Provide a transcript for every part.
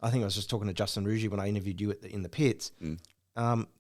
I think I was just talking to Justin Ruggie when I interviewed you in the pits.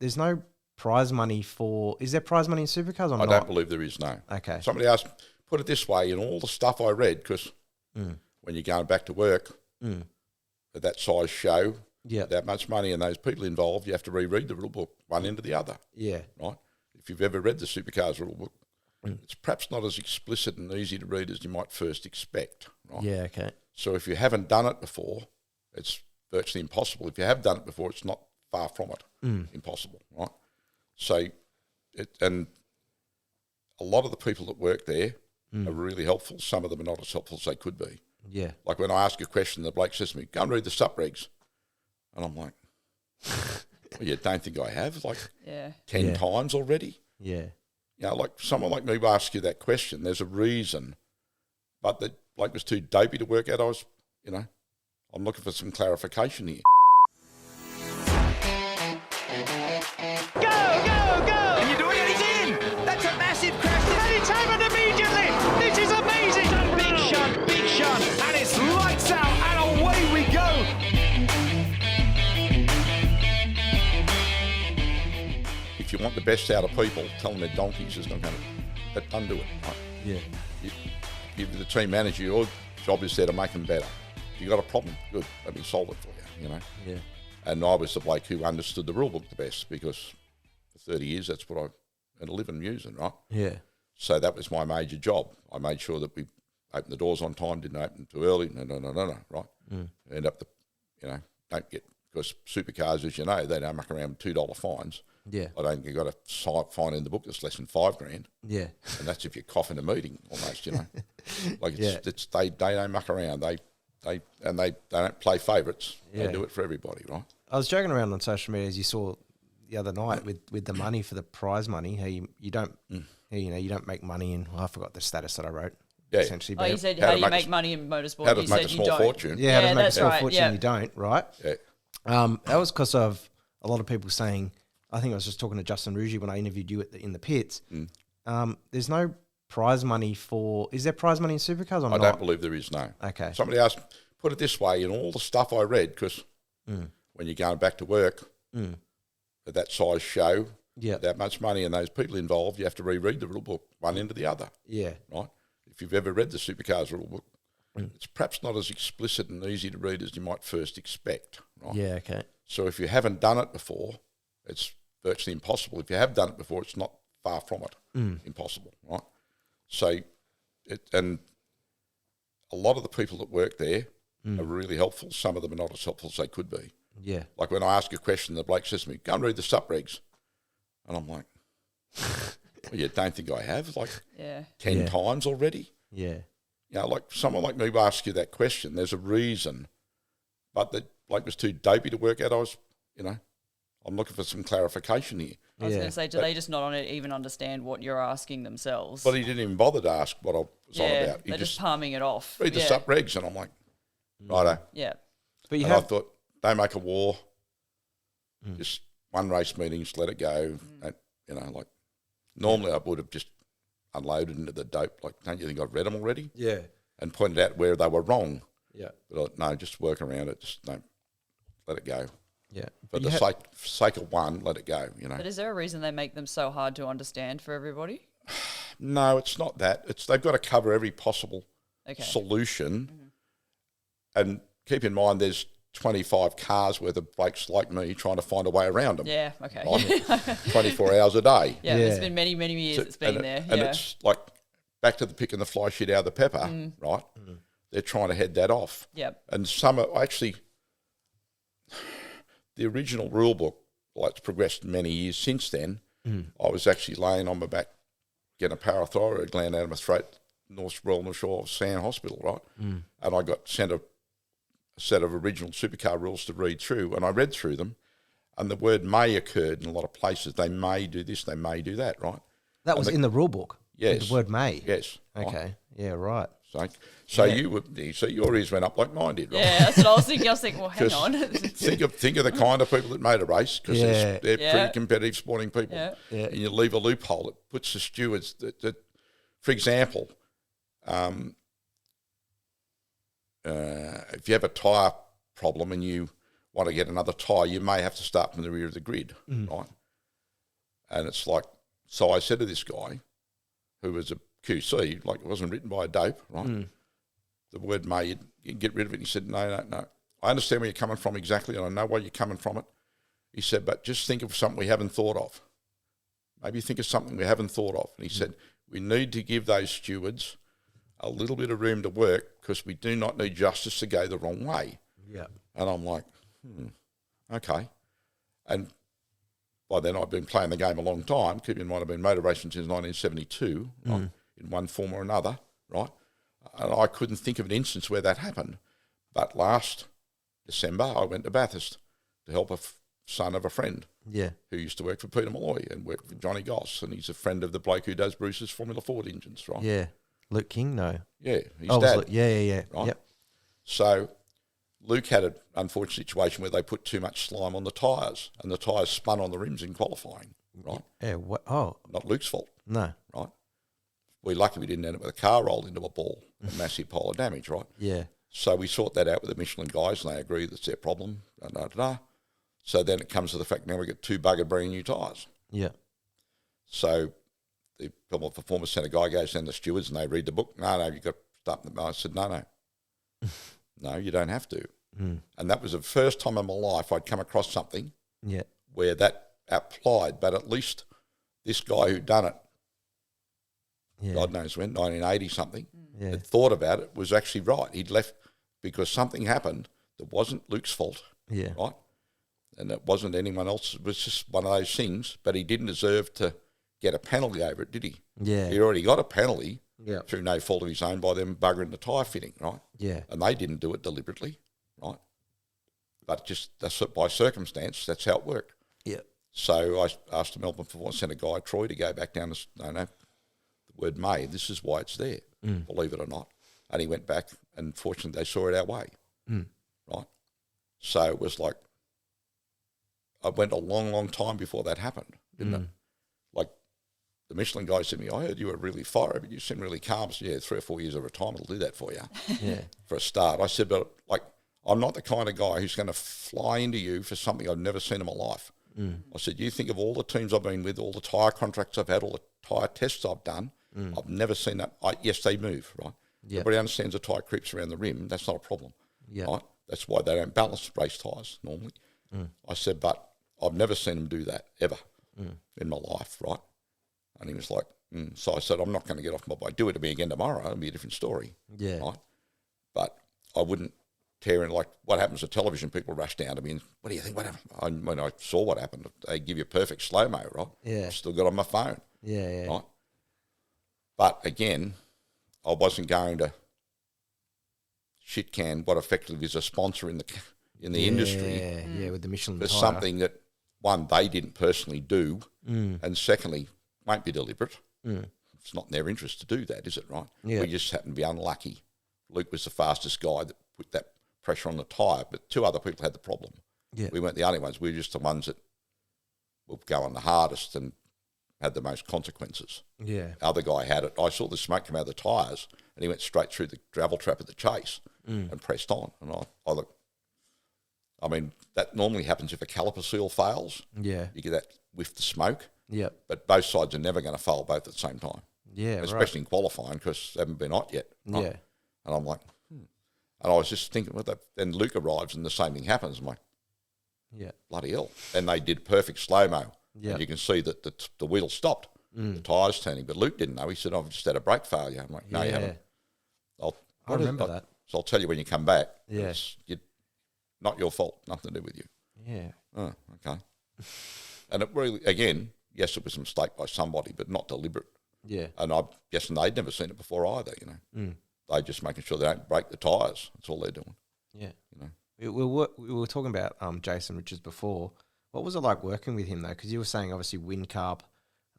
There's no prize money for... Is there prize money in supercars or not? I don't believe there is, no. Okay. Somebody asked, put it this way, in all the stuff I read, because when you're going back to work at that size show, that much money and those people involved, you have to reread the rule book one into the other. Yeah. Right? If you've ever read the Supercars rule book, it's perhaps not as explicit and easy to read as you might first expect. Right? Yeah, okay. So if you haven't done it before, it's virtually impossible. If you have done it before, it's not far from it. Impossible, right? So, and a lot of the people that work there are really helpful. Some of them are not as helpful as they could be. Yeah. Like when I ask a question, the bloke says to me, go and read the sup regs. And I'm like, well, you don't think I have? Like 10 times already? Yeah. You know, like someone like me will ask you that question. There's a reason. But the bloke was too dopey to work out. I'm looking for some clarification here. Go, go, go! And you're doing it, he's in! That's a massive crash, and it's happened immediately! This is amazing! Big shot, and it's lights out, and away we go! If you want the best out of people, tell them they're donkeys is not going to... That doesn't do it, right? Yeah. You're the team manager, your job is there to make them better. If you got a problem, good, let me solve it for you, Yeah. And I was the bloke who understood the rule book the best because for 30 years that's what I live and using, right? Yeah. So that was my major job. I made sure that we opened the doors on time, didn't open too early, no, right? End up don't get, because supercars, as you know, they don't muck around with $2 fines. Yeah. I don't think you've got a fine in the book that's less than $5,000. Yeah. And that's if you cough in a meeting almost, Like they don't muck around. They don't play favourites. Yeah. They do it for everybody, right? I was joking around on social media, as you saw the other night, with the money for the prize money. How you don't you don't make money in. Well, I forgot the status that I wrote. Yeah. Essentially, you said how do you make money in motorsport? How to make a small fortune? Yeah, how to make a small fortune. You don't, right? Yeah. That was because of a lot of people saying. I think I was just talking to Justin Ruggie when I interviewed you in the pits. There's no prize money for... Is there prize money in supercars or not? I don't believe there is, no. Okay. Somebody asked, put it this way, in all the stuff I read, because when you're going back to work at that size show, that much money and those people involved, you have to reread the rule book one into the other. Yeah. Right? If you've ever read the Supercars rule book, it's perhaps not as explicit and easy to read as you might first expect. Right? Yeah, okay. So if you haven't done it before, it's virtually impossible. If you have done it before, it's not far from it. Impossible, right? So, and a lot of the people that work there are really helpful. Some of them are not as helpful as they could be. Yeah. Like when I ask a question, the bloke says to me, go and read the sup regs. And I'm like, well, you don't think I have? Like 10 times already? Yeah. Like someone like me will ask you that question. There's a reason. But the bloke was too dopey to work out. I'm looking for some clarification here. I was going to say, do they just not even understand what you're asking themselves? But he didn't even bother to ask what I was on about. They're just palming it off. Read the sup regs, and I'm like, righto. Yeah. But I thought, don't make a war. Just one race meetings, let it go. Like normally I would have just unloaded into the dope. Like, don't you think I've read them already? Yeah. And pointed out where they were wrong. Yeah. But no, just work around it. Just don't let it go. Yeah. For the sake of one, let it go, But is there a reason they make them so hard to understand for everybody? No, it's not that. They've got to cover every possible solution. And keep in mind there's 25 cars worth of blokes like me trying to find a way around them. Yeah, okay. 24 hours a day. Yeah, it's been many, many years it's been there. And it's like back to the picking the fly shit out of the pepper, right? They're trying to head that off. Yep. And some are actually... The original rule book, it's progressed many years since then. I was actually laying on my back, getting a parathyroid gland out of my throat, Royal North Shore Sand Hospital, right? And I got sent a set of original supercar rules to read through, and I read through them, and the word may occurred in a lot of places. They may do this, they may do that, right? That was in the rule book? Yes. The word may? Yes. Okay. Right. Yeah, right. So your ears went up like mine did, right? Yeah, that's what I was thinking. I was thinking, well, hang on. think of the kind of people that made a race, because they're pretty competitive sporting people. Yeah. And you leave a loophole that puts the stewards that for example, if you have a tyre problem and you want to get another tyre, you may have to start from the rear of the grid, right? And it's like, so I said to this guy, who was a QC, like it wasn't written by a dope, right? The word may, you get rid of it. And he said, no. I understand where you're coming from exactly, and I know why you're coming from it. He said, but just think of something we haven't thought of. Maybe think of something we haven't thought of. And he said, we need to give those stewards a little bit of room to work because we do not need justice to go the wrong way. Yeah. And I'm like, okay. And by then I've been playing the game a long time. Keep in mind I've been motor racing since 1972, right, in one form or another, right? And I couldn't think of an instance where that happened. But last December I went to Bathurst to help a son of a friend who used to work for Peter Malloy and worked for Johnny Goss, and he's a friend of the bloke who does Bruce's Formula Ford engines, right? Yeah. Luke King, no. Yeah, his dad. Yeah. Right? Yep. So Luke had an unfortunate situation where they put too much slime on the tyres and the tyres spun on the rims in qualifying, right? Yeah, what? Oh. Not Luke's fault. No. Right? We're lucky we didn't end up with a car rolled into a ball, a massive pile of damage, right? Yeah. So we sort that out with the Michelin guys and they agree that's their problem. So then it comes to the fact now we get 2 buggered brand new tyres. Yeah. So the performance centre guy goes down to the stewards and they read the book. No, you've got to start them. I said, no. No, you don't have to. And that was the first time in my life I'd come across something where that applied, but at least this guy who'd done it, God knows when, 1980 something, had thought about it, was actually right. He'd left because something happened that wasn't Luke's fault, right? And it wasn't anyone else's. It was just one of those things, but he didn't deserve to get a penalty over it, did he? Yeah. He already got a penalty through no fault of his own by them buggering the tyre fitting, right? Yeah. And they didn't do it deliberately, right? But just that's by circumstance, that's how it worked. Yeah. So I asked the Melbourne Performance Centre guy, Troy, to go back down to, the word may, this is why it's there, believe it or not. And he went back, and fortunately they saw it our way, right? So it was like, I went a long, long time before that happened, didn't it? Like the Michelin guy said to me, I heard you were really fiery, but you seem really calm. So, 3 or 4 years of retirement will do that for you, for a start. I said, but like, I'm not the kind of guy who's going to fly into you for something I've never seen in my life. I said, you think of all the teams I've been with, all the tyre contracts I've had, all the tyre tests I've done, I've never seen that. Yes, they move, right? Yep. Everybody understands the tyre creeps around the rim. That's not a problem, right? That's why they don't balance race tyres normally. I said, but I've never seen them do that, ever, in my life, right? And he was like, So I said, I'm not going to get off my bike. Do it to me again tomorrow. It'll be a different story, right? But I wouldn't tear in, like, what happens to television, people rush down to me and, what do you think, what happened? When I saw what happened, they give you a perfect slow-mo, right? Yeah. I've still got it on my phone. Yeah. Right? But again, I wasn't going to shit can what effectively is a sponsor in the industry. Yeah, with the Michelin for tyre. something that, one, they didn't personally do, and secondly, won't be deliberate. It's not in their interest to do that, is it, right? Yeah. We just happened to be unlucky. Luke was the fastest guy that put that pressure on the tyre, but 2 other people had the problem. Yeah. We weren't the only ones. We were just the ones that were going the hardest and had the most consequences. Yeah. Other guy had it. I saw the smoke come out of the tyres, and he went straight through the gravel trap at the chase and pressed on. And I look, I mean, that normally happens if a caliper seal fails. Yeah. You get that whiff of smoke. Yep. But both sides are never going to fail both at the same time. Yeah, especially in qualifying because they haven't been hot yet. Right? Yeah. And I'm like, And I was just thinking, then Luke arrives and the same thing happens. I'm like, bloody hell. And they did perfect slow-mo. Yeah. And you can see that the wheel stopped. The tyre's turning. But Luke didn't know. He said, I've just had a brake failure. I'm like, no, you haven't. I remember that. So I'll tell you when you come back. Yeah. It's not your fault. Nothing to do with you. Yeah. Oh, okay. And it really, again, yes, it was a mistake by somebody, but not deliberate. Yeah. And I'm guessing they'd never seen it before either, They're just making sure they don't break the tyres. That's all they're doing. Yeah. We were talking about Jason Richards before. What was it like working with him, though? Because you were saying, obviously, Whincup,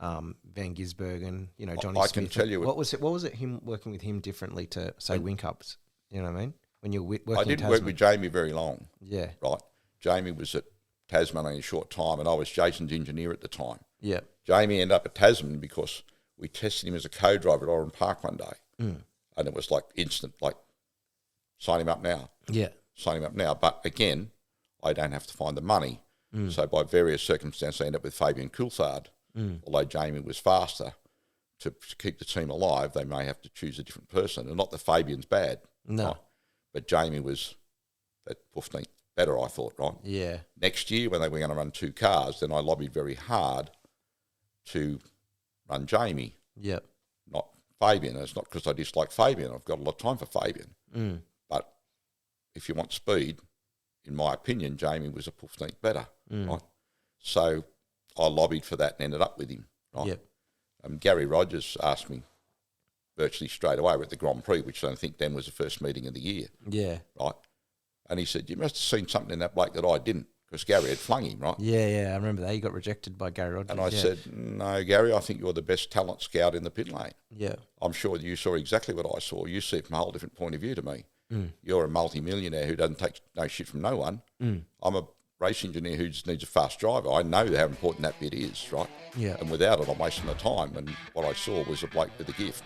Van Gisbergen, Johnny Smith. I can tell you. What was it him working with him differently to, say, Whincups? You know what I mean? When you're working I didn't work with Jamie very long. Yeah. Right? Jamie was at Tasman only a short time, and I was Jason's engineer at the time. Yeah. Jamie ended up at Tasman because we tested him as a co-driver at Oran Park one day. And it was like instant, like, sign him up now. Yeah. signing up now. But again, I don't have to find the money. So by various circumstances, I end up with Fabian Coulthard. Although Jamie was faster, to keep the team alive, they may have to choose a different person. And not that Fabian's bad. No. Right? But Jamie was that 15th better, I thought, right? Yeah. Next year, when they were going to run 2 cars, then I lobbied very hard to run Jamie. Yep. Not Fabian. And it's not because I dislike Fabian. I've got a lot of time for Fabian. But if you want speed, in my opinion, Jamie was a 15th better. Right? So I lobbied for that and ended up with him. Right? Yep. Gary Rogers asked me virtually straight away at the Grand Prix, which I think then was the first meeting of the year. Yeah. Right? And he said, you must have seen something in that bloke that I didn't, because Gary had flung him, right? Yeah, I remember that. He got rejected by Gary Rogers. And I said, no, Gary, I think you're the best talent scout in the pit lane. Yeah. I'm sure you saw exactly what I saw. You see it from a whole different point of view to me. You're a multi-millionaire who doesn't take no shit from no one. I'm a race engineer who just needs a fast driver. I know how important that bit is, right? Yeah. And without it, I'm wasting the time. And what I saw was a bloke with a gift.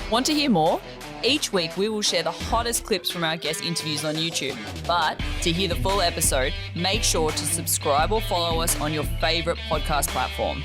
Want to hear more? Each week we will share the hottest clips from our guest interviews on YouTube. But to hear the full episode, make sure to subscribe or follow us on your favourite podcast platform.